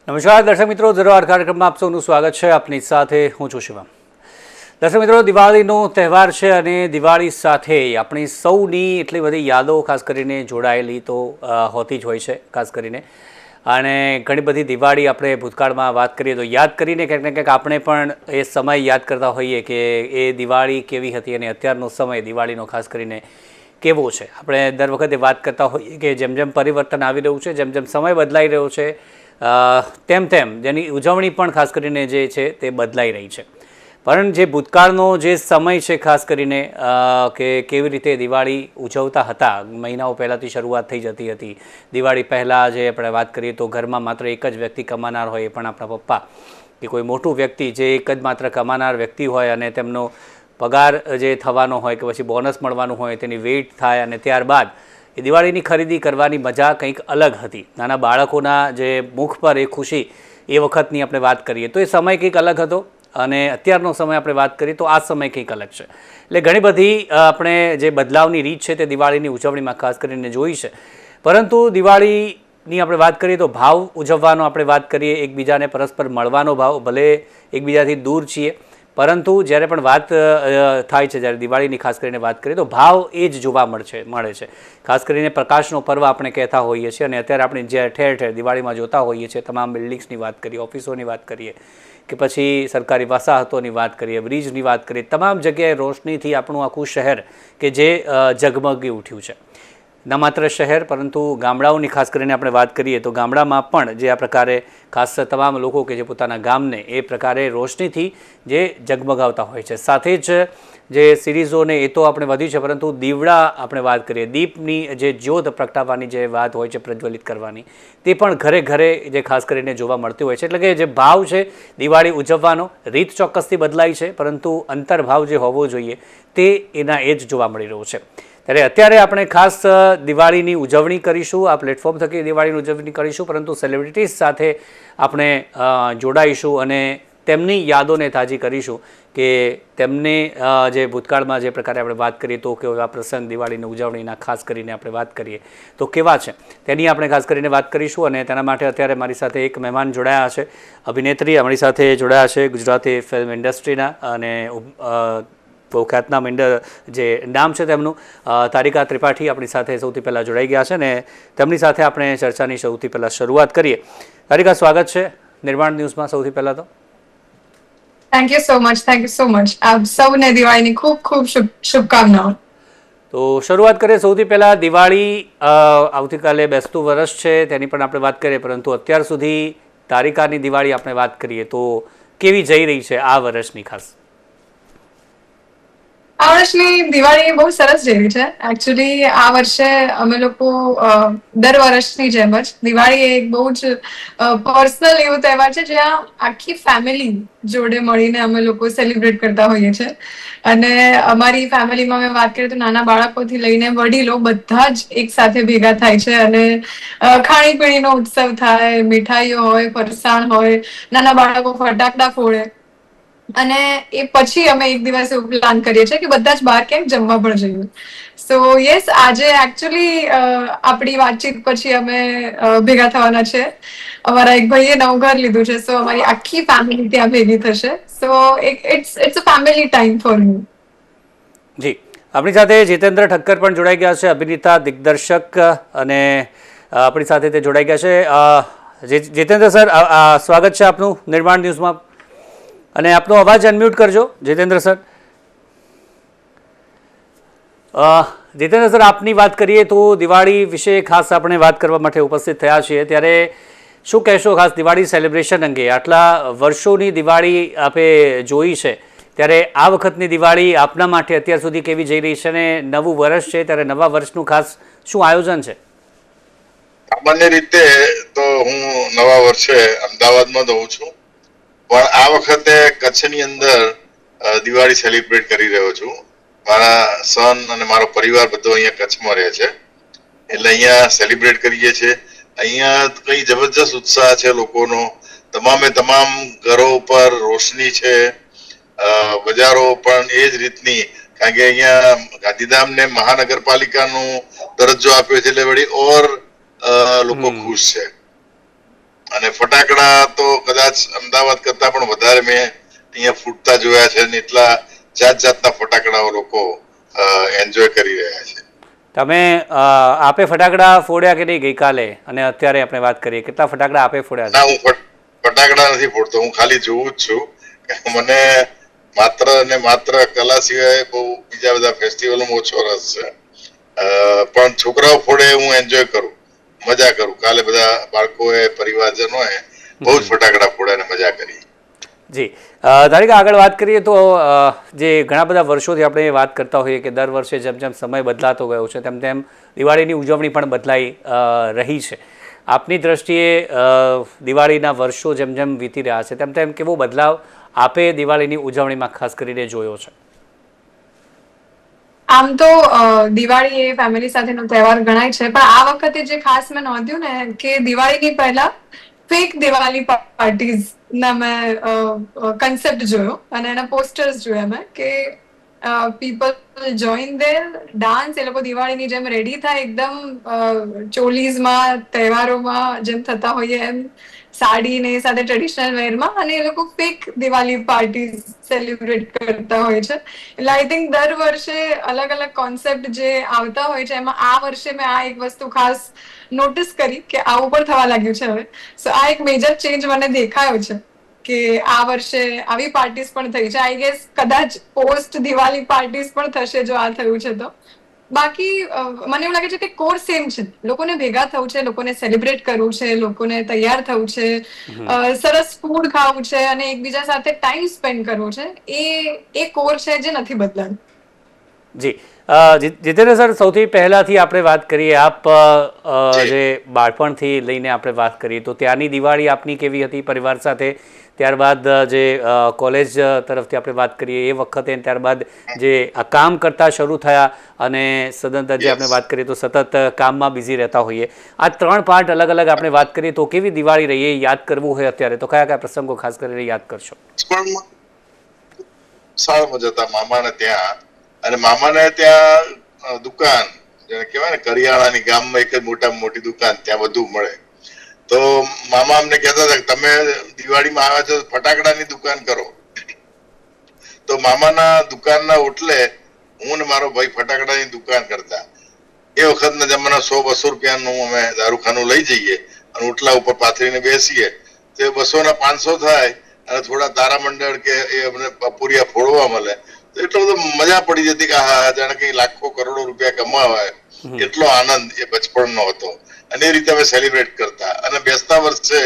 નમસ્કાર દર્શક મિત્રો, ઝરોઆર કાર્યક્રમમાં આપ સૌનું સ્વાગત છે. આપની સાથે હું છું શિવમ. દર્શક મિત્રો, દિવાળીનો તહેવાર છે અને દિવાળી સાથે આપણી સૌની એટલી બધી યાદો ખાસ કરીને જોડાયેલી તો હોતી જ હોય છે. ખાસ કરીને અને ઘણી બધી દિવાળી આપણે ભૂતકાળમાં વાત કરીએ તો યાદ કરીને ક્યાંક ને ક્યાંક આપણે પણ એ સમય યાદ કરતા હોઈએ કે એ દિવાળી કેવી હતી અને અત્યારનો સમય દિવાળીનો ખાસ કરીને કેવો છે. આપણે દર વખતે વાત કરતા હોઈએ કે જેમ જેમ પરિવર્તન આવી રહ્યું છે, જેમ જેમ સમય બદલાઈ રહ્યો છે, તેમ તેમ જેની ઉજવણી પણ ખાસ કરીને જે છે તે બદલાઈ રહી છે. પરંતુ જે ભૂતકાળનો જે સમય છે ખાસ કરીને કે કેવી રીતે દિવાળી ઉજવતા હતા, મહિનાઓ પહેલાંથી શરૂઆત થઈ જતી હતી. દિવાળી પહેલાં જે આપણે વાત કરીએ તો ઘરમાં માત્ર એક જ વ્યક્તિ કમાનાર હોય, એ પણ આપણા પપ્પા કે કોઈ મોટું વ્યક્તિ જે એક જ માત્ર કમાનાર વ્યક્તિ હોય અને તેમનો પગાર જે થવાનો હોય કે પછી બોનસ મળવાનું હોય તેની વેઇટ થાય અને ત્યારબાદ એ દિવાળીની ખરીદી કરવાની મજા કંઈક અલગ હતી. નાના બાળકોના જે મુખ પર એ ખુશી એ વખતની આપણે વાત કરીએ તો એ સમય કંઈક અલગ હતો અને અત્યારનો સમય આપણે વાત કરીએ તો આ સમય કંઈક અલગ છે. એટલે ઘણી બધી આપણે જે બદલાવની રીત છે તે દિવાળીની ઉજવણીમાં ખાસ કરીને જોઈ છે. પરંતુ દિવાળીની આપણે વાત કરીએ તો ભાવ ઉજવવાનો આપણે વાત કરીએ, એકબીજાને પરસ્પર મળવાનો ભાવ, ભલે એકબીજાથી દૂર છીએ પરંતુ જ્યારે પણ વાત થાય છે, જ્યારે દિવાળીની ખાસ કરીને વાત કરીએ તો ભાવ એ જ જોવા મળે છે. ખાસ કરીને પ્રકાશનો પર્વ આપણે કહેતા હોઈએ છીએ અને અત્યારે આપણે જે ઠેર ઠેર દિવાળીમાં જોતા હોઈએ છીએ, તમામ બિલ્ડિંગ્સની વાત કરીએ, ઓફિસોની વાત કરીએ કે પછી સરકારી વસાહતોની વાત કરીએ, બ્રિજની વાત કરીએ, તમામ જગ્યાએ રોશનીથી આપણું આખું શહેર કે જે ઝગમગી ઉઠ્યું છે. ન માત્ર શહેર પરંતુ ગામડાઓની ખાસ કરીને આપણે વાત કરીએ તો ગામડામાં પણ જે આ પ્રકારે ખાસ તમામ લોકો કે જે પોતાના ગામને એ પ્રકારે રોશનીથી જે ઝગમગાવતા હોય છે. સાથે જ જે સિરીઝોને એ તો આપણે વધ્યું છે પરંતુ દીવડા આપણે વાત કરીએ, દીપની જે જ્યોત પ્રગટાવવાની જે વાત હોય છે, પ્રજ્વલિત કરવાની, તે પણ ઘરે ઘરે જે ખાસ કરીને જોવા મળતી હોય છે. એટલે કે જે ભાવ છે દિવાળી ઉજવવાનો, રીત ચોક્કસથી બદલાઈ છે પરંતુ અંતર્ભાવ જે હોવો જોઈએ તે એના એ જ જોવા મળી રહ્યો છે. ત્યારે અત્યારે આપણે ખાસ દિવાળીની ઉજવણી કરીશું, આ પ્લેટફોર્મ થકી દિવાળીની ઉજવણી કરીશું, પરંતુ સેલિબ્રિટીઝ સાથે આપણે જોડાઈશું અને તેમની યાદોને તાજી કરીશું કે તેમને જે ભૂતકાળમાં જે પ્રકારે આપણે વાત કરીએ તો કેવા પ્રસંગ દિવાળીની ઉજવણીના ખાસ કરીને આપણે વાત કરીએ તો કેવા છે તેની આપણે ખાસ કરીને વાત કરીશું. અને તેના માટે અત્યારે મારી સાથે એક મહેમાન જોડાયા છે, અભિનેત્રી અમારી સાથે જોડાયા છે, ગુજરાતી ફિલ્મ ઇન્ડસ્ટ્રીના અને બહુ ખ્યાતનામ જે નામ છે તેમનું, તારિકા ત્રિપાઠી આપણી સાથે સૌથી પહેલાં જોડાઈ ગયા છે અને તેમની સાથે આપણે ચર્ચાની સૌથી પહેલાં શરૂઆત કરીએ. તારિકા, સ્વાગત છે નિર્માણ ન્યૂઝમાં. સૌથી પહેલાં તો થેન્ક યુ સો મચ. આપ સૌને દિવાળીની ખૂબ ખૂબ શુભકામનાઓ. તો શરૂઆત કરીએ સૌથી પહેલાં દિવાળી, આવતીકાલે બેસતું વર્ષ છે તેની પણ આપણે વાત કરીએ, પરંતુ અત્યાર સુધી તારિકાની દિવાળી આપણે વાત કરીએ તો કેવી જઈ રહી છે આ વર્ષની ખાસ? આ વર્ષની દિવાળી બહુ સરસ જેવી છે. એકચ્યુઅલી આ વર્ષે અમે લોકો દર વર્ષની જેમ જ દિવાળી એક બહુ જ પર્સનલ એવો તહેવાર છે જ્યાં આખી ફેમિલી જોડે મળીને અમે લોકો સેલિબ્રેટ કરતા હોઈએ છીએ. અને અમારી ફેમિલીમાં મેં વાત કરીએ તો નાના બાળકોથી લઈને વડીલો બધા જ એક સાથે ભેગા થાય છે અને ખાણીપીણીનો ઉત્સવ થાય, મીઠાઈઓ હોય, ફરસાણ હોય, નાના બાળકો ફટાકડા ફોડે. અને એ પછી અમે એક દિવસ એવું પ્લાન કરીએ છીએ કે બધા જ બહાર ક્યાંક જમવા પણ જઈએ. સો યસ, આજે એકચ્યુઅલી આપણી વાતચીત પછી અમે ભેગા થવાના છે. અમારા એક ભાઈએ નવું ઘર લીધું છે, સો અમારી આખી ફેમિલી ત્યાં ભેગી થશે. So it's a family time for me. જી, આપણી સાથે જીતેન્દ્ર ઠક્કર પણ જોડાઈ ગયા છે, અભિનેતા, દિગ્દર્શક અને આપણી સાથે તે જોડાઈ ગયા છે. જીતેન્દ્ર સર, સ્વાગત છે આપનું નિર્માણ ન્યૂઝમાં. અને આપનો અવાજ અનમ્યુટ કરજો જીતેન્દ્ર સર. જીતેન્દ્ર સર, આપની વાત કરીએ તો દિવાળી વિશે ખાસ આપણે વાત કરવા માટે ઉપસ્થિત થયા છીએ, ત્યારે શું કહેશો ખાસ દિવાળી સેલિબ્રેશન અંગે? આટલા વર્ષોની દિવાળી આપે જોઈ છે, ત્યારે આ વખતની દિવાળી આપના માટે અત્યાર સુધી કેવી જઈ રહી છે અને નવું વર્ષ છે ત્યારે નવા વર્ષનું ખાસ શું આયોજન છે? સામાન્ય રીતે તો હું નવા વર્ષે અમદાવાદમાં જ હોઉં છું, પણ આ વખતે કચ્છની અંદર દિવાળી સેલિબ્રેટ કરી રહ્યો છું. મારા સન અને મારો પરિવાર બધો અહીંયા કચ્છમાં રહે છે, એટલે અહીંયા સેલિબ્રેટ કરીએ છીએ. અહીંયા કઈ જબરજસ્ત ઉત્સાહ છે લોકોનો. તમામે તમામ ઘરો ઉપર રોશની છે, બજારો પણ એ જ રીતની, કારણ કે અહીંયા ગાંધીધામને મહાનગરપાલિકાનો દરજ્જો આપ્યો છે એટલે વળી ઓર લોકો ખુશ છે. અને ફટાકડા તો કદાચ અમદાવાદ કરતા પણ વધારે મેં અહીંયા ફૂટતા જોયા છે અને એટલા જાત જાતના ફટાકડાઓ લોકો એન્જોય કરી રહ્યા છે. તમે આપે ફટાકડા ફોડ્યા કે નહીં ગઈકાલે અને અત્યારે આપણે વાત કરીએ, કેટલા ફટાકડા આપે ફોડ્યા? ના, હું ફટાકડા નથી ફોડતો, હું ખાલી જોઉં જ છું. મને માત્ર ને માત્ર કલા સિવાય બહુ બીજા બધા ફેસ્ટિવલમાં ઓછો રસ છે. પણ છોકરાઓ ફોડે હું એન્જોય કરું, મજા કરું. કાલે બધા બાળકોએ પરિવારજનોએ બહુ જ ફટાકડા ફોડ્યા અને મજા કરી. જી ધારિકા, આગળ વાત કરીએ તો જે ઘણા બધા વર્ષોથી આપણે વાત કરતા હોઈએ કે દર વર્ષે જેમ જેમ સમય બદલાતો ગયો છે તેમ તેમ દિવાળીની ઉજવણી પણ બદલાઈ રહી છે. આપની દ્રષ્ટિએ દિવાળીના વર્ષો જેમ જેમ વીતી રહ્યા છે તેમ તેમ કેવો બદલાવ આપે દિવાળીની ઉજવણીમાં ખાસ કરીને જોયો છે? આમ તો દિવાળી એ ફેમિલી સાથેનો તહેવાર ગણાય છે, પણ આ વખતે જે ખાસ મેં નોંધ્યું ને કે દિવાળીની પહેલા ફેક દિવાળી પાર્ટીઝ ના મેં કન્સેપ્ટ જોયો અને એના પોસ્ટર્સ જોયા મેં કે પીપલ જોઈન ધેર ડાન્સ. એ લોકો દિવાળીની જેમ રેડી થાય એકદમ ચોલીઝમાં, તહેવારોમાં જેમ થતા હોઈએ એમ સાડી ને સાથે ટ્રેડિશનલ વેરમાં, અને એ લોકો ફેક દિવાળી પાર્ટી સેલિબ્રેટ કરતા હોય છે. એટલે આઈ થિંક દર વર્ષે અલગ અલગ કોન્સેપ્ટ જે આવતા હોય છે, એમાં આ વર્ષે મેં આ એક વસ્તુ ખાસ નોટિસ કરી કે આવું પણ થવા લાગ્યું છે હવે. સો આ એક મેજર ચેન્જ મને દેખાયો છે કે આ વર્ષે આવી પાર્ટીઝ પણ થઈ છે. આઈ ગેસ કદાચ પોસ્ટ દિવાળી પાર્ટીઝ પણ થશે જો આ થયું છે તો. બાકી મને એવું લાગે છે કે કોર સેમ છે. લોકોને ભેગા થવું છે, લોકોને સેલિબ્રેટ કરવું છે, લોકોને તૈયાર થવું છે, સરસ ફૂડ ખાવું છે અને એકબીજા સાથે ટાઈમ સ્પેન્ડ કરવો છે. એ કોર છે જે નથી બદલાતું. જી જીતેન્દ્ર સર, સૌથી પહેલાંથી આપણે વાત કરીએ, આપ જે બાળપણથી લઈને આપણે વાત કરીએ તો ત્યાંની દિવાળી આપની કેવી હતી પરિવાર સાથે? ત્યારબાદ જે કોલેજ તરફથી આપણે વાત કરીએ એ વખતે, ત્યારબાદ જે આ કામ કરતા શરૂ થયા અને સદંતર જે આપણે વાત કરીએ તો સતત કામમાં બિઝી રહેતા હોઈએ, આ ત્રણ પાર્ટ અલગ અલગ આપણે વાત કરીએ તો કેવી દિવાળી રહી એ યાદ કરવું હોય અત્યારે તો કયા કયા પ્રસંગો ખાસ કરીને યાદ કરશો? શાળામાં જતા મામાને ત્યાં, અને મામાને ત્યાં દુકાન જેને કહેવાય ને કરિયાણાની, ગામમાં એક જ મોટામાં મોટી દુકાન, ત્યાં બધું મળે. તો મામા અમને કહેતા હતા કે તમે દિવાળીમાં આવ્યા છો ફટાકડાની દુકાન કરો. તો મામાના દુકાનના ઓટલે હું ને મારો ભાઈ ફટાકડાની દુકાન કરતા. એ વખતના જમાના 100-200 રૂપિયાનું અમે દારૂખાનું લઈ જઈએ અને ઓટલા ઉપર પાથરીને બેસીએ. તો 200 ના 500 થાય અને થોડા તારામંડળ કે એ અમને પૂરિયા ફોડવા મળે. તો એટલો બધો મજા પડી જતી કે હા, જાણે કઈ લાખો કરોડો રૂપિયા કમાવાય, એટલો આનંદ એ બચપણનો હતો. અને એ રીતે અમે સેલિબ્રેટ કરતા. અને બેસતા વર્ષે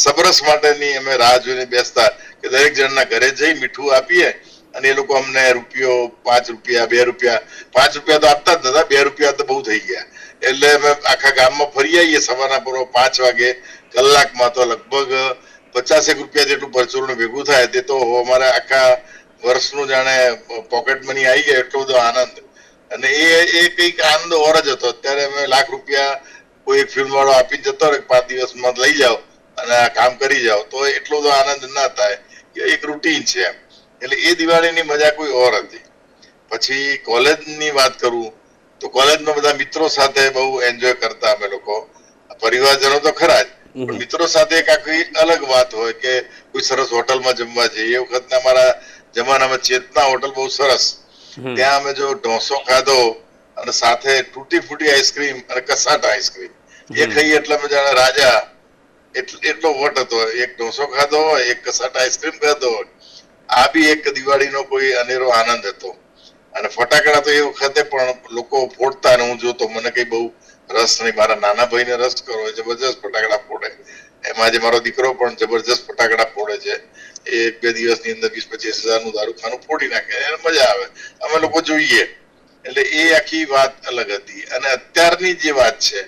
સબરસ માટેની અમે રાહ જોઈને બેસતા કે દરેક જણના ઘરે જઈ મીઠું આપીએ અને એ લોકો અમને રૂપિયો, 5 રૂપિયા, 2 રૂપિયા, 5 રૂપિયા તો આપતા જ નતા, 2 રૂપિયા તો બહુ થઈ ગયા. એટલે અમે આખા ગામમાં ફરી આવીએ સવારના પૂર્વ 5 વાગે. કલાકમાં તો લગભગ 50 રૂપિયા જેટલું પરચુરણ ભેગું થાય. તે તો અમારા આખા વર્ષનું જાણે પોકેટ મની આવી ગયા, એટલો બધો આનંદ. અને એ કઈક આનંદ ઓર જ હતો. અત્યારે અમે લાખ રૂપિયા કોઈ એક ફિલ્મ વાળો આપી જતો હોય 5 દિવસમાં લઈ જાઓ અને આ કામ કરી જાઓ, તો એટલો બધો આનંદ ના થાય કે એક રૂટીન છે એમ. એટલે એ દિવાળીની મજા કોઈ ઓર હતી. પછી કોલેજની વાત કરું તો કોલેજમાં બધા મિત્રો સાથે બહુ એન્જોય કરતા અમે લોકો. પરિવારજનો તો ખરા જ, પણ મિત્રો સાથે એક આખી અલગ વાત હોય કે કોઈ સરસ હોટલમાં જમવા જઈએ. એ વખતના અમારા જમાનામાં ચેતના હોટલ બહુ સરસ, ત્યાં અમે જો ઢોસો ખાધો અને સાથે તૂટી ફૂટી આઈસ્ક્રીમ અને કસાટા આઈસ્ક્રીમ એ ખાઈએ એટલે અમે જાણે રાજા. એટલો વટ હતો. એક ઢોસો ખાધો હોય, એક કસાટા આઈસ્ક્રીમ ખાધો હોય. આ બી એક દિવાળીનો કોઈ અનેરો આનંદ હતો. અને ફટાકડા તો એ વખતે પણ લોકો ફોડતા અને હું જોતો. મને કઈ બહુ રસ નહીં. મારા નાના ભાઈને રસ કરો, જબરજસ્ત ફટાકડા ફોડે. એમાં જે મારો દીકરો પણ જબરજસ્ત ફટાકડા ફોડે છે. એ 1-2 દિવસની અંદર 20-25 હજારનું દારૂખાનું ફોડી નાખે. એને મજા આવે, અમે લોકો જોઈએ. એટલે એ આખી વાત અલગ હતી. અને અત્યારની જે વાત છે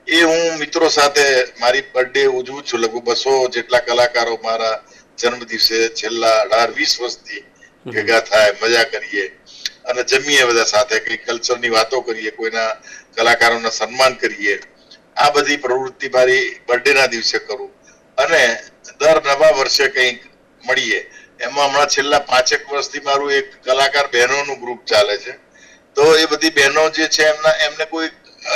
એ હું મિત્રો સાથે મારી બર્થડે ઉજવું છું. લગભગ 200 જેટલા કલાકારો મારા જન્મ દિવસે છેલ્લા 18-20 વર્ષથી ભેગા થાય, મજા કરીએ અને જમીએ બધા સાથે, કઈ કલ્ચરની વાતો કરીએ, કોઈના કલાકારોના સન્માન કરીએ. આ બધી પ્રવૃત્તિ મારી બર્થડે ના દિવસે કરું. અને દર નવા વર્ષે કંઈક મળીએ. એમાં હમણાં છેલ્લા 5-1 વર્ષથી મારું એક કલાકાર બહેનોનું ગ્રુપ ચાલે છે. તો એ બધી બહેનો જે છે એમને કોઈ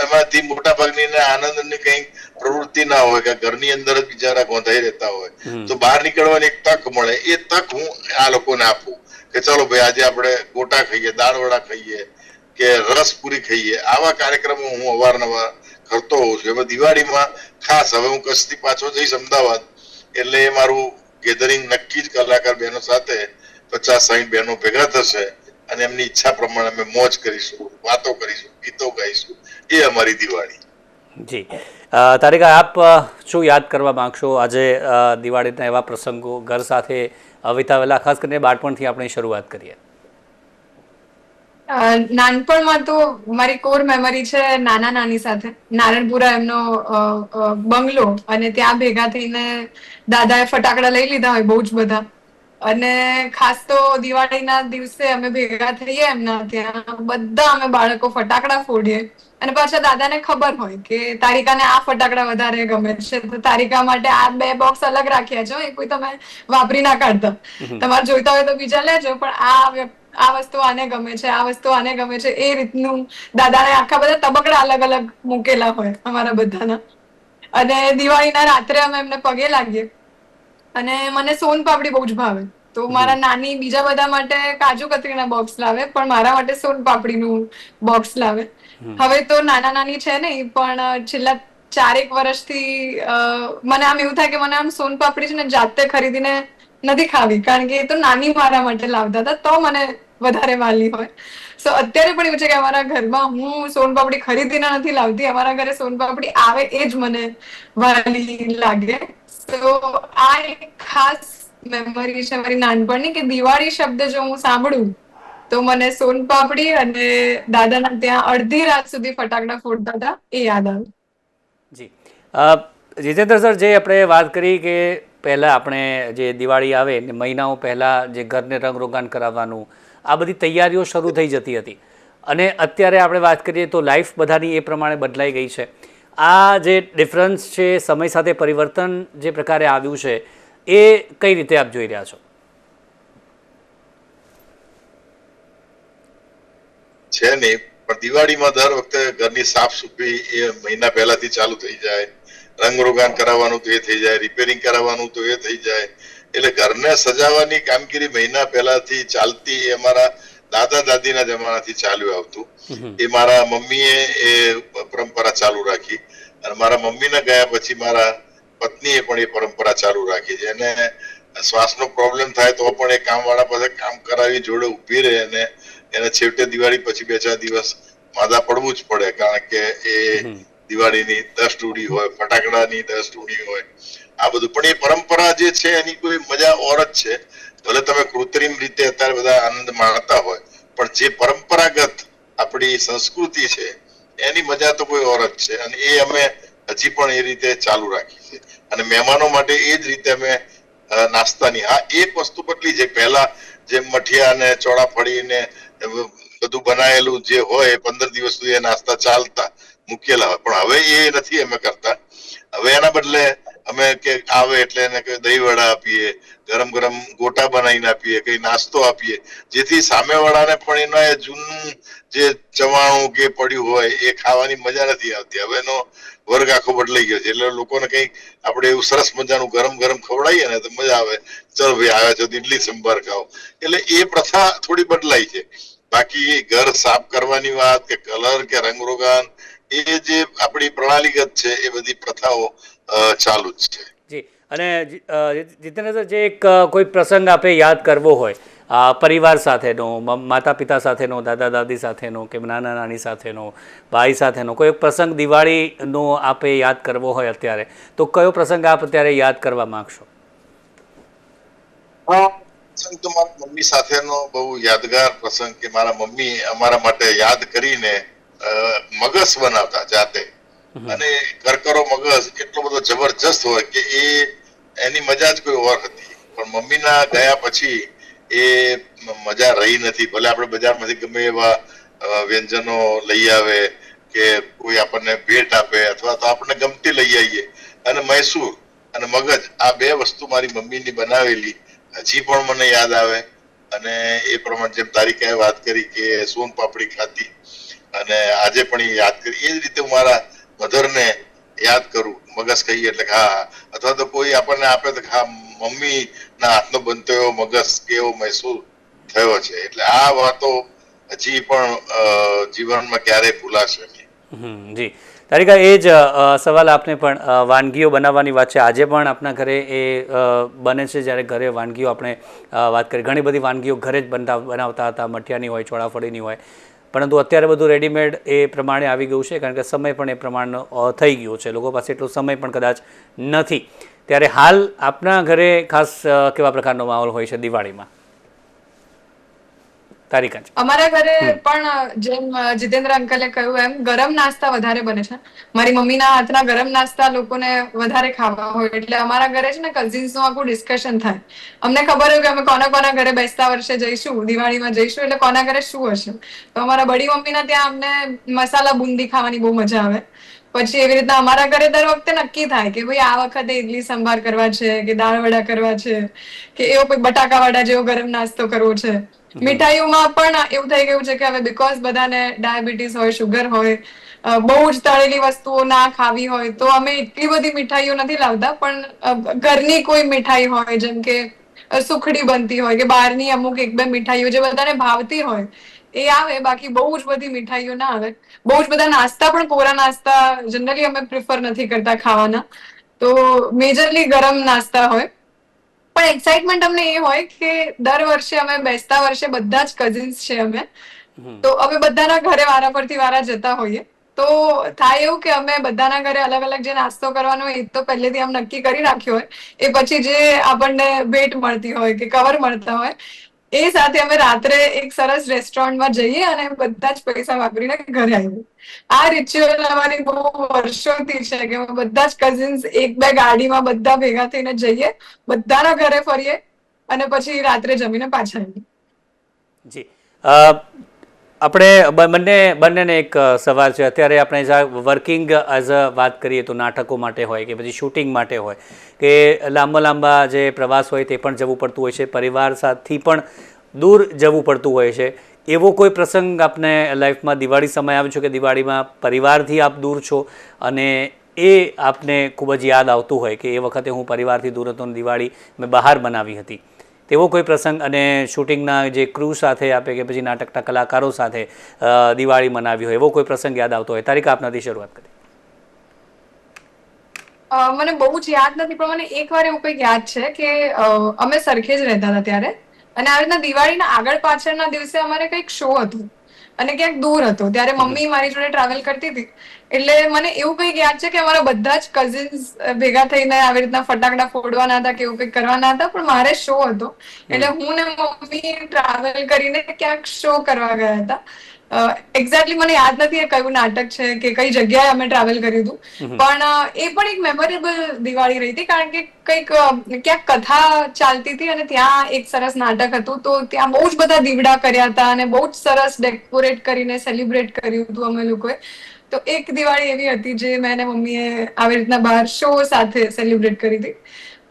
એમાંથી મોટા ભાગની આનંદની કઈ પ્રવૃત્તિ ના હોય કે ઘરની અંદર જ બિચારા ગોંધાઈ રહેતા હોય, તો બહાર નીકળવાની એક તક મળે. એ તક હું આ લોકોને આપું કે ચાલો ભાઈ આજે આપણે ગોટા ખાઈએ, દાળ વડા ખાઈએ કે રસપુરી ખાઈએ. આવા કાર્યક્રમો હું અવારનવાર કરતો હોઉં છું. એમાં દિવાળીમાં ખાસ હવે હું કચ્છથી પાછો જઈશ અમદાવાદ, એટલે એ મારું ગેધરિંગ નક્કી જ કલાકાર બહેનો સાથે 50-60 બહેનો ભેગા થશે અને એમની ઈચ્છા પ્રમાણે અમે મોજ કરીશું, વાતો કરીશું, ગીતો ગાઈશું. એ અમારી દિવાળી. જી તારિકા, આપ શું યાદ કરવા માંગશો આજે દિવાળીના એવા પ્રસંગો ઘર સાથે વિતાવેલા, ખાસ કરીને બાળપણથી આપણે શરૂઆત કરીએ? નાનપણમાં તો મારી કોર મેમરી છે નાના નાની સાથે નારણપુરા એમનો બંગલો, અને ત્યાં ભેગા થઈને દાદાએ ફટાકડા લઈ લીધા હોય બહુ જ બધા, અને ખાસ તો દિવાળીના દિવસે અમે ભેગા થઈએ એમના ત્યાં, બધા અમે બાળકો ફટાકડા ફોડીએ, અને પાછા દાદાને ખબર હોય કે તારિકાને આ ફટાકડા વધારે ગમે છે, તો તારિકા માટે આ 2 બોક્સ અલગ રાખ્યા છે, એ કોઈ તમે વાપરી ના કાઢતા, તમારે જોઈતા હોય તો બીજા લેજો, પણ આ વસ્તુ આને ગમે છે, આ વસ્તુ આને ગમે છે, એ રીતનું દાદાને આખા બધા તબકડા અલગ અલગ મૂકેલા હોય અમારા બધાના. અને દિવાળીના રાત્રે અમે એમને પગે લાગીએ, અને મને સોન પાપડી બહુ જ ભાવે, તો મારા નાની બીજા બધા માટે કાજુ કતરીના બોક્સ લાવે, પણ મારા માટે સોન પાપડીનું બોક્સ લાવે. હવે તો નાના નાની છે નહીં, પણ છેલ્લા 4-1 વર્ષથી મને આમ એવું થાય કે મને આમ સોન પાપડી છે ને જાતે ખરીદીને નથી ખાવી, કારણ કે એ તો નાની મારા માટે લાવતા હતા, તો મને વધારે વાલી હોય. સો અત્યારે પણ એવું છે કે અમારા ઘરમાં હું સોન પાપડી ખરીદીને નથી લાવતી, અમારા ઘરે સોન પાપડી આવે એ જ મને વાલી લાગે. તો આ એક ખાસ મેમરી છે મારી નાનપણની કે દિવાળી શબ્દ જો હું સાંભળું તો મને સોન પાપડી અને દાદાના ત્યાં અડધી રાત સુધી ફટાકડા ફોડતા હતા એ યાદ આવે. જી જીતેન્દ્ર સર, જે આપણે વાત કરી કે પહેલાં આપણે જે દિવાળી આવે ને મહિનાઓ પહેલાં જે ઘરને રંગરોગાન કરાવવાનું, આ બધી તૈયારીઓ શરૂ થઈ જતી હતી, અને અત્યારે આપણે વાત કરીએ તો લાઈફ બધાની એ પ્રમાણે બદલાઈ ગઈ છે. આ જે ડિફરન્સ છે, સમય સાથે પરિવર્તન જે પ્રકારે આવ્યું છે, એ કઈ રીતે આપ જોઈ રહ્યા છો? છે નહીં, પણ દિવાળીમાં દર વખતે ઘરની સાફ સફાઈ એ મહિના પહેલાથી ચાલુ થઈ જાય, રંગરોગાન કરાવવાનું તો એ થઈ જાય, રિપેરિંગ કરાવવાનું તો એ થઈ જાય, એટલે ઘરને સજાવવાની કામગીરી મહિના પહેલાથી ચાલતી. એ અમારા દાદા દાદીના જમાનાથી ચાલ્યું આવતું. એ મારા મમ્મીએ એ પરંપરા ચાલુ રાખી, અને મારા મમ્મીને ગયા પછી મારા પત્નીએ પણ એ પરંપરા ચાલુ રાખી છે. એને શ્વાસનો પ્રોબ્લેમ થાય તો પણ એ કામવાળા પાસે કામ કરાવી જોડે ઊભી રહે, અને એને છેવટે દિવાળી પછી 2-4 દિવસ માદા પડવું જ પડે, કારણ કે એ દિવાળીની દસ્ત ઉડી હોય, ફટાકડાની દસ્ત ઉડી હોય, આ બધું. પણ એ પરંપરા જે છે એની કોઈ મજા ઓર જ છે. ભલે તમે કૃત્રિમ રીતે અત્યારે બધા આનંદ માણતા હોય, પણ જે પરંપરાગત આપણી સંસ્કૃતિ છે એની મજા તો કોઈ ઓર જ છે, અને એ અમે હજી પણ એ રીતે ચાલુ રાખી છે. અને મહેમાનો માટે એ જ રીતે અમે નાસ્તાની એક વસ્તુ બદલી છે. પહેલા જેમ મઠિયા ને ચોળાફળી ને બધું બનાયેલું જે હોય 15 દિવસ સુધી એ નાસ્તા ચાલતા મૂકેલા હોય, પણ હવે એ નથી અમે કરતા. હવે એના બદલે અમે કે આવે એટલે એને દહીં વડા આપીએ, ગરમ ગરમ ગોટા બનાવીને આપીએ, કઈ નાસ્તો આપીએ, જેથી સામેવાળાને પણ એના જૂનું જે ચવાણું કે પડ્યું હોય એ ખાવાની મજા નથી આવતી. હવે એનો વર્ગ આખો બદલાઈ ગયો છે, એટલે લોકોને કઈ આપણે એવું સરસ મજાનું ગરમ ગરમ ખવડાવીએ ને તો મજા આવે. ચલો ભાઈ આવ્યા છો ઇડલી સંભાર ખાઓ. એટલે એ પ્રથા થોડી બદલાઈ છે. બાકી ઘર સાફ કરવાની વાત કે કલર કે રંગરોગાન, એ જે આપણી પ્રણાલીગત છે એ બધી પ્રથાઓ ચાલુ જ છે. જી, અને જીતેન્દ્ર સર, જે એક કોઈ પ્રસંગ આપણે યાદ કરવો હોય પરિવાર સાથેનો, માતા પિતા સાથેનો, દાદા દાદી સાથેનો કે નાના નાની સાથેનો, ભાઈ સાથેનો કોઈ પ્રસંગ દિવાળીનો આપણે યાદ કરવો હોય અત્યારે, તો કયો પ્રસંગ આપ અત્યારે યાદ કરવા માંગશો? પ્રસંગ તો મારા મમ્મી સાથેનો બહુ યાદગાર પ્રસંગ કે મારા મમ્મી અમારા માટે યાદ કરીને મગસ બનાવતા જાતે, અને કરકરો મગસ એટલો બધો જબરજસ્ત હોય કે એની મજા જ કોઈ ઓર હતી. પણ મમ્મીના ગયા પછી એ મજા રહી નથી. ભલે આપણે બજારમાંથી ગમે એવા વ્યંજનો લઈ આવે કે કોઈ આપણને ભેટ આપે, અથવા તો આપણને ગમતી લઈ આવીએ, અને મૈસૂર અને મગજ આ 2 વસ્તુ મારી મમ્મીની બનાવેલી હજી પણ મને યાદ આવે. અને એ પ્રમાણે જેમ તારીખાએ વાત કરી કે સોન પાપડી ખાતી, અને આજે પણ એ યાદ કરી. એ જ રીતે હું મારા મધરને યાદ કરું, મગસ કહીએ એટલે હા, અથવા તો કોઈ આપણને આપે તો હા મમ્મી ના હાથનો બનતો એવો મગસ કેવો મહેસૂસ થયો છે. એટલે આ વાતો હજી પણ જીવનમાં ક્યારેય ભૂલાશે નહીં. જી તારિકા, એ જ સવાલ આપને પણ વાનગીઓ બનાવવાની વાત છે. આજે પણ આપણા ઘરે એ બને છે. જ્યારે ઘરે વાનગીઓ આપણે વાત કરીએ, ઘણી બધી વાનગીઓ ઘરે જ બનાવતા હતા. મઠિયાની હોય, ચોળાફળીની હોય, પરંતુ અત્યારે બધું રેડીમેડ એ પ્રમાણે આવી ગયું છે, કારણ કે સમય પણ એ પ્રમાણનો થઈ ગયો છે. લોકો પાસે એટલો સમય પણ કદાચ નથી. ત્યારે હાલ આપના ઘરે ખાસ કેવા પ્રકારનો માહોલ હોય છે દિવાળીમાં? તારિકા, અમારા ઘરે પણ જેમ જીતેન્દ્ર અંકલે કહ્યું એમ ગરમ નાસ્તા વધારે બને છે. મારી મમ્મીના હાથના ગરમ નાસ્તા લોકોને વધારે ખાવા હોય, એટલે અમારા ઘરે છે ને કઝિન્સ નું આખું ડિસ્કશન થાય. અમને ખબર હોય કે અમે કોના ઘરે બેસતા વર્ષે જઈશું, દિવાળીમાં જઈશું, એટલે કોના ઘરે શું હશે. તો અમારા બડી મમ્મીના ત્યાં અમને મસાલા બુંદી ખાવાની બહુ મજા આવે. પછી એવી રીતના અમારા ઘરે દર વખતે નક્કી થાય કે ભાઈ આ વખતે ઇડલી સંભાર કરવા છે, કે દાળ વડા કરવા છે, કે એવો કોઈ બટાકા વડા જેવો ગરમ નાસ્તો કરવો છે. મીઠાઈઓમાં પણ એવું થઈ ગયું છે કે હવે બીકોઝ બધાને ડાયાબિટીસ હોય, શુગર હોય, બહુ જ તળેલી વસ્તુઓ ના ખાવી હોય, તો અમે એટલી બધી મીઠાઈઓ નથી લાવતા. પણ ઘરની કોઈ મીઠાઈ હોય, જેમ કે સુખડી બનતી હોય, કે બહારની અમુક એક બે મીઠાઈઓ જે બધાને ભાવતી હોય એ આવે. બાકી બહુ જ બધી મીઠાઈઓ ના આવે. બહુ જ બધા નાસ્તા પણ કોરા નાસ્તા જનરલી અમે પ્રિફર નથી કરતા ખાવાના. તો મેજરલી ગરમ નાસ્તા હોય. પણ એક્સાઇટમેન્ટ અમને એ હોય કે દર વર્ષે અમે બેસતા વર્ષે બધા જ કઝિન્સ છે અમે, તો અમે બધાના ઘરે વારા પરથી વારા જતા હોઈએ. તો થાય એવું કે અમે બધાના ઘરે અલગ અલગ જે નાસ્તો કરવાનો હોય એ તો પહેલેથી આમ નક્કી કરી રાખ્યો હોય. એ પછી જે આપણને ભેટ મળતી હોય કે કવર મળતા હોય, એ સાથે અમે રાત્રે એક સરસ રેસ્ટોરન્ટમાં જઈએ અને બધા જ પૈસા વાપરીને ઘરે આવીએ. આ રિચ્યુઅલ અમારી બહુ વર્ષોથી છે કે બધા જ કઝિન્સ એક બે ગાડીમાં બધા ભેગા થઈને જઈએ, બધાના ઘરે ફરીએ અને પછી રાત્રે જમીને પાછા આવીએ. જી, આપણે બંનેને એક સવાલ છે. અત્યારે આપણે વર્કિંગ એઝ અ વાત કરીએ તો નાટકો માટે હોય કે પછી શૂટિંગ માટે હોય કે લાંબા જે પ્રવાસ હોય તે પણ જવું પડતું હોય છે, પરિવાર સાથેથી પણ દૂર જવું પડતું હોય છે. એવો કોઈ પ્રસંગ આપને લાઈફમાં દિવાળી સમય આવ્યો છે કે દિવાળીમાં પરિવારથી આપ દૂર છો અને એ આપને ખૂબ જ યાદ આવતું હોય કે એ વખતે હું પરિવારથી દૂર હતો અને દિવાળી મેં બહાર બનાવી હતી, તેવો કોઈ પ્રસંગ? અને શૂટિંગના જે ક્રૂ સાથે આપે કે પછી નાટકના કલાકારો સાથે દિવાળી મનાવી હોય, એવો કોઈ પ્રસંગ યાદ આવતો હોય? તારીખ, આપનાથી શરૂઆત કરીએ. મને બહુ જ યાદ નથી, પણ મને એક વાર એવું કંઈક યાદ છે કે અમે સરખેજ રહેતા હતા ત્યારે, અને આવી રીતના દિવાળીના આગળ પાછળના દિવસે અમારે કંઈક શો હતો અને ક્યાંક દૂર હતો. ત્યારે મમ્મી મારી જોડે ટ્રાવેલ કરતી હતી. એટલે મને એવું કંઈક યાદ છે કે અમારા બધા જ કઝિન્સ ભેગા થઈને આવી રીતના ફટાકડા ફોડવાના હતા કે એવું કંઈક કરવાના હતા. પણ મારે શો હતો એટલે હું ને મમ્મી ટ્રાવેલ કરીને ક્યાંક શો કરવા ગયા હતા. એક્ઝેક્ટલી મને યાદ નથી એ કયું નાટક છે કે કઈ જગ્યાએ અમે ટ્રાવેલ કર્યું હતું, પણ એ પણ એક મેમોરેબલ દિવાળી રહી હતી. કારણ કે કંઈક ક્યાંક કથા ચાલતી હતી અને ત્યાં એક સરસ નાટક હતું. તો ત્યાં બહુ જ બધા દીવડા કર્યા હતા અને બહુ જ સરસ ડેકોરેટ કરીને સેલિબ્રેટ કર્યું હતું અમે લોકોએ. તો એક દિવાળી એવી હતી જે મેં અને મમ્મીએ આવી રીતના બહાર શો સાથે સેલિબ્રેટ કરી હતી.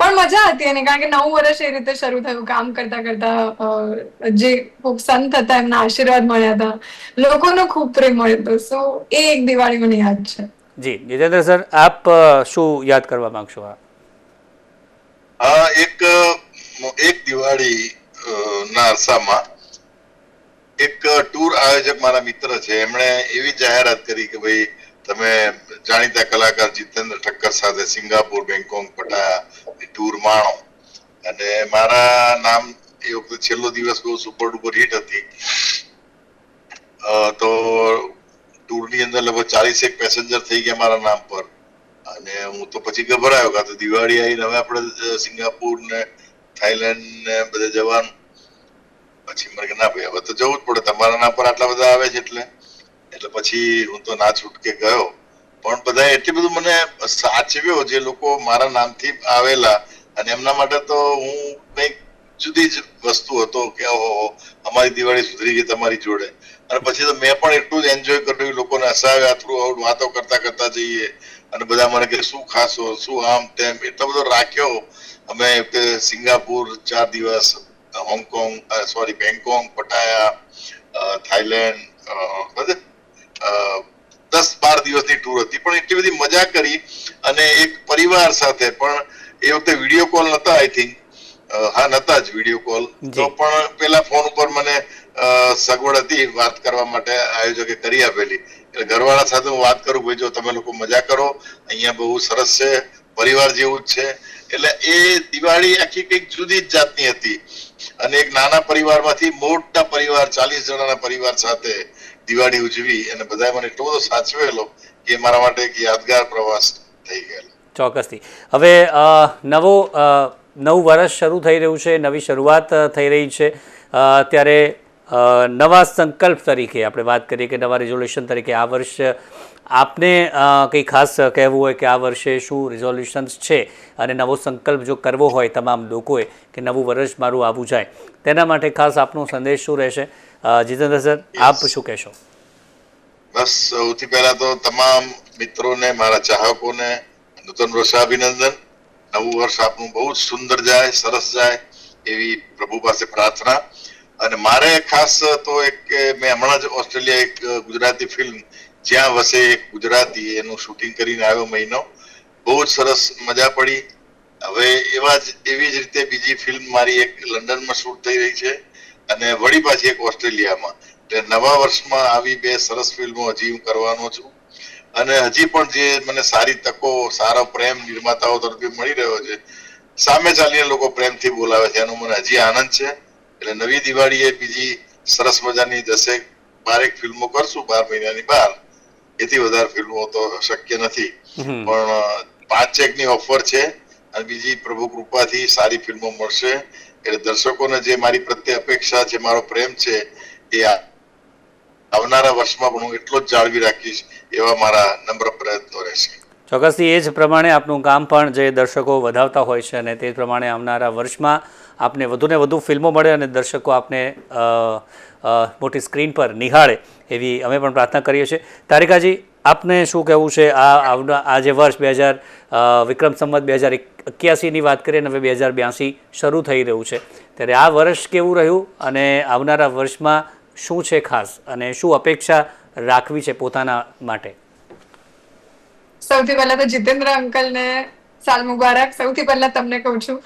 પણ મજા હતી એની, કારણ કે નવું વર્ષ એ રીતે શરૂ થયું. કામ કરતા કરતા જે ખૂબ સંત હતા એમના આશીર્વાદ મળ્યા હતા, લોકોનો ખૂબ પ્રેમ મળ્યો હતો. સો એ એક દિવાળી મને યાદ છે. જી જીતેન્દ્ર સર, આપ શું યાદ કરવા માંગશો? એક દિવાળી ના અરસામાં એક ટૂર આયોજક મારા મિત્ર છે, એમણે એવી જાહેરાત કરી કે ભાઈ તમે જાણીતા કલાકાર જીતેન્દ્ર ઠક્કર સાથે સિંગાપુર, બેંકોક, પટાયા ટૂર માણો. અને મારા નામ એ વખતે છેલ્લો દિવસ બહુ સુપર ડુપર હિટ હતી. તો ટૂર ની અંદર લગભગ 40 પેસેન્જર થઈ ગયા મારા નામ પર. અને હું તો પછી ગભરાયો, કાં તો દિવાળી આવીને હવે આપણે સિંગાપુર ને થાઈલેન્ડ ને બધે જવાનું. પછી મને ના ભાઈ હવે તો જવું જ પડે, તમારા નામ પર આટલા બધા આવે છે એટલે પછી હું તો ના છૂટકે ગયો. પણ બધા એટલી બધું મને સાચવ્યો, જે લોકો મારા નામથી આવેલા, અને એમના માટે તો હું કંઈક જુદી જ વસ્તુ હતો કે ઓહો અમારી દિવાળી સુધરી ગઈ તમારી જોડે. અને પછી તો મેં પણ એટલું જ એન્જોય કર્યું, લોકોને હસાવ્યા, થ્રુ વાતો કરતા કરતા જઈએ. અને બધા મને કે શું ખાશો, શું આમ તેમ, એટલો બધો રાખ્યો. અમે સિંગાપુર 4 દિવસ, હોંગકોંગ બેંકોક, પટાયા, થાઈલેન્ડ, બધે 10-12 દિવસની ટૂર હતી, પણ એટલી બધી મજા કરી અને એક પરિવાર સાથે પણ એ વખતે વિડીયો કોલ નતા, આઈ થિંક હા નતા જ વિડીયો કોલ, તો પણ પેલા ફોન ઉપર મને સગવડ હતી વાત કરવા માટે, આયોજકે કરી આપેલી. એટલે ઘરવાળા સાથે હું વાત કરું, ભાઈ જો તમે લોકો મજા કરો, અહીંયા બહુ સરસ છે, પરિવાર જેવું જ છે. એટલે એ દિવાળી આખી કઈક જુદી જ જાતની હતી અને એક નાના પરિવારમાંથી મોટા પરિવાર 40 જણાના પરિવાર સાથે દિવાળી ઉજવી અને બધા મને એટલો બધો સાચવેલો કે મારા માટે એક યાદગાર પ્રવાસ થઈ ગયેલો. ચોક્કસથી. હવે નવું વર્ષ શરૂ થઈ રહ્યું છે, નવી શરૂઆત થઈ રહી છે, ત્યારે નવા સંકલ્પ તરીકે આપણે વાત કરીએ કે નવા રિઝોલ્યુશન તરીકે આ વર્ષ આપને કંઈ ખાસ કહેવું હોય કે આ વર્ષે શું રિઝોલ્યુશન્સ છે અને નવો સંકલ્પ જો કરવો હોય તમામ લોકોએ કે નવું વર્ષ મારું આવવું જાય, તેના માટે ખાસ આપનો સંદેશ શું રહેશે? જીતેન્દ્ર સર, આપ શું કહેશો? બસ સૌથી પહેલા તો તમામ મિત્રોને, મારા ચાહકોને નૂતન વર્ષ અભિનંદન. નવું વર્ષ આપનું બહુ જ સુંદર જાય, સરસ જાય એવી પ્રભુ પાસે પ્રાર્થના. અને મારે ખાસ તો મેં હમણાં જ ઓસ્ટ્રેલિયા એક ગુજરાતી ફિલ્મ જ્યાં વસે એક ગુજરાતી એનું શૂટિંગ કરીને આવ્યો મહિનો, બહુ જ સરસ મજા પડી. હવે એવી જ રીતે બીજી ફિલ્મ મારી એક લંડનમાં શૂટ થઈ રહી છે અને વળી પાછી એક ઓસ્ટ્રેલિયામાં. એટલે નવા વર્ષમાં આવી 2 સરસ ફિલ્મો હજી હું કરવાનો છું અને હજી પણ જે મને સારી તકો, સારો પ્રેમ નિર્માતાઓ તરફથી મળી રહ્યો છે, સામે ચાલીને લોકો પ્રેમથી બોલાવે છે, એનો મને હજી આનંદ છે. એટલે નવી દિવાળીએ બીજી સરસ મજાની 10-12 ફિલ્મો કરશું 12 મહિનાની બહાર. એથી વધારે ફિલ્મો તો શક્ય નથી, પણ 5-6ની ઓફર છે અને બીજી પ્રભુ કૃપાથી સારી ફિલ્મો મળશે. એટલે દર્શકોને જે મારી પ્રત્યે અપેક્ષા છે, મારો પ્રેમ છે, એ આવનારા વર્ષમાં પણ હું એટલો જ જાળવી રાખીશ એવા મારા નમ્ર પ્રયત્નો રહેશે. ચોક્કસથી એ જ પ્રમાણે આપનું કામ પણ જે દર્શકો વધાવતા હોય છે અને તે પ્રમાણે આવનારા વર્ષમાં આપને વધુને વધુ ફિલ્મો મળે અને દર્શકો આપને મોટી સ્ક્રીન પર નિહાળે એવી અમે પણ પ્રાર્થના કરીએ છીએ. તારિકાજી, આપને શું કહેવું છે? આ જે વર્ષ વિક્રમ સંવત 2081ની વાત કરીએ અને હવે 2082 શરૂ થઈ રહ્યું છે, ત્યારે આ વર્ષ કેવું રહ્યું અને આવનારા વર્ષમાં શું છે ખાસ અને શું અપેક્ષા રાખવી છે પોતાના માટે? સૌથી પહેલા તો જીતેન્દ્ર અંકલને સાલ મુબારક. સૌથી પહેલા તમને કહું છું,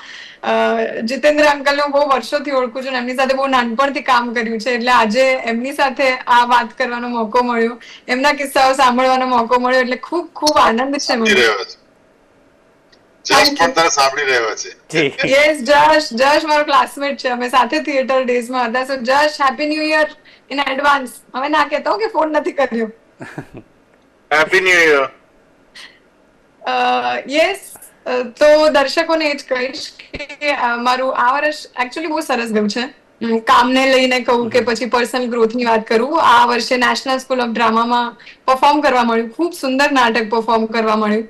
જીતેન્દ્ર અંકલને હું બહુ વર્ષોથી ઓળખું છું, એમની સાથે બહુ નાનપણથી કામ કર્યું છે, એટલે આજે એમની સાથે આ વાત કરવાનો મોકો મળ્યો, એમના કિસ્સાઓ સાંભળવાનો મોકો મળ્યો, એટલે ખૂબ ખૂબ આનંદ છે મને. સાંભળી રહ્યો છે. યસ, જશ મારો ક્લાસમેટ છે, અમે સાથે થિયેટર ડેઝમાં હતા. So Jash, happy new year in advance. હવે ના કહેતો કે ફોન નથી કર્યો. Happy new year. યસ, તો દર્શકોને એ જ કહીશ કે મારું આ વર્ષ એકચ્યુઅલી બહુ સરસ ગયું છે. કામને લઈને કહું કે પછી પર્સનલ ગ્રોથની વાત કરું, આ વર્ષે નેશનલ સ્કૂલ ઓફ ડ્રામામાં પરફોર્મ કરવા મળ્યું, ખૂબ સુંદર નાટક પરફોર્મ કરવા મળ્યું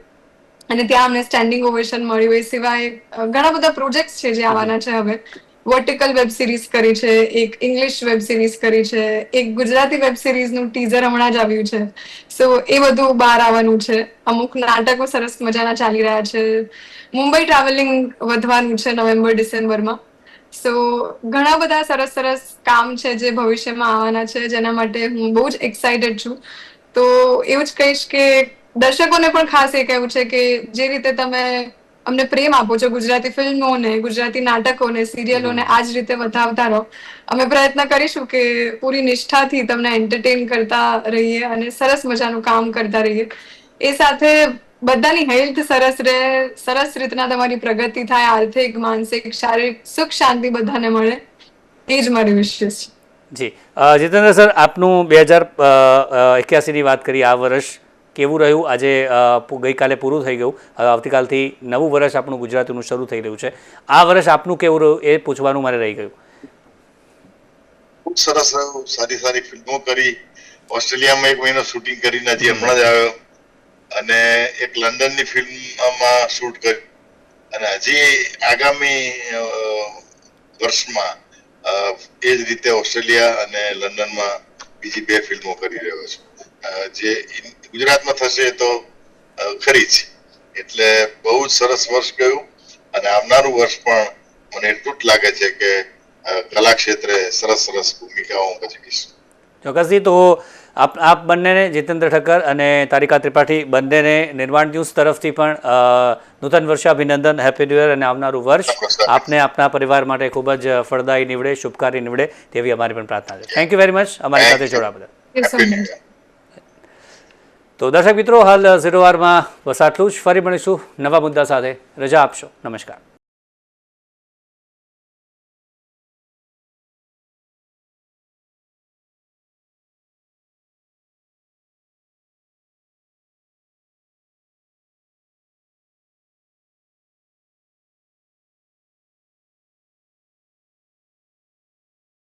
અને ત્યાં અમને સ્ટેન્ડિંગ ઓવેશન મળ્યું. એ સિવાય ઘણા બધા પ્રોજેક્ટ્સ છે જે આવવાના છે. હવે વર્ટિકલ વેબ સિરીઝ કરી છે, એક ઇંગ્લિશ વેબ સિરીઝ કરી છે, એક ગુજરાતી વેબ સિરીઝનું ટીઝર હમણાં જ આવ્યું છે. સો એ બધું બહાર આવવાનું છે. અમુક નાટકો સરસ મજાના ચાલી રહ્યા છે. મુંબઈ ટ્રાવેલિંગ વધવાનું છે નવેમ્બર-ડિસેમ્બરમાં. સો ઘણા બધા સરસ સરસ કામ છે જે ભવિષ્યમાં આવવાના છે, જેના માટે હું બહુ જ એક્સાઇટેડ છું. તો એવું જ કહીશ કે દર્શકોને પણ ખાસ એ કહેવું છે કે જે રીતે તમે અમને પ્રેમ આપો છો ગુજરાતી ફિલ્મોને, ગુજરાતી નાટકોને, સિરિયલોને આ જ રીતે વધાવતા રહો. અમે પ્રયત્ન કરીશું કે પૂરી નિષ્ઠાથી તમને એન્ટરટેન કરતા રહીએ અને સરસ મજાનું કામ કરતા રહીએ. એ સાથે બધાની હેલ્થ સરસ રહે, સરસ રીતના તમારી પ્રગતિ થાય, આર્થિક, માનસિક, શારીરિક સુખ શાંતિ બધાને મળે, એ જ મારી વિશેષ છે. જી જીતેન્દ્ર સર, આપનું 2081ની વાત કરી, આ વર્ષ કેવું રહ્યું? આજે ગઈકાલે પૂરું થઈ ગયું, આવતીકાલથી નવું વર્ષ આપણું ગુજરાતીનું શરૂ થઈ રહ્યું છે. આ વર્ષ આપનું કેવું રહ્યું એ પૂછવાનું મારે રહી ગયું. ખૂબ સરસ રહ્યું, સારી સારી ફિલ્મો કરી, ઓસ્ટ્રેલિયામાં 1 મહિનો શૂટિંગ કરીને હજી હમણાં જ આવ્યો અને એક લંડનની ફિલ્મમાં શૂટ કર્યું અને હજી આગામી વર્ષમાં એ જ રીતે ઓસ્ટ્રેલિયા અને લંડનમાં બીજી 2 ફિલ્મો કરી રહ્યો છું. જે ગુજરાતમાં થશે તો ખરી જ. એટલે બહુ જ સરસ વર્ષ ગયું અને આવનારું વર્ષ પણ મને એટલું જ લાગે છે કે કલા ક્ષેત્રે સરસ સરસ ભૂમિકાઓ ભજવીશ. ચોક્કસથી. તો આપ બંનેને, જીતેન્દ્ર ઠક્કર અને તારિકા ત્રિપાઠી બંનેને નિર્માણ ન્યૂઝ તરફથી પણ નૂતન વર્ષ અભિનંદન, હેપી ન્યૂ યર, અને આવનારું વર્ષ આપને આપના પરિવાર માટે ખૂબ જ ફળદાયી નીવડે, શુભકારી નીવડે તેવી અમારી પણ પ્રાર્થના છે. થેન્ક યુ વેરી મચ અમારી સાથે જોડાવા બદલ. તો દર્શક મિત્રો, હાલ 0 વારમાં બસ આટલું જ. ફરી મળીશું નવા મુદ્દા સાથે. રજા આપશો. નમસ્કાર.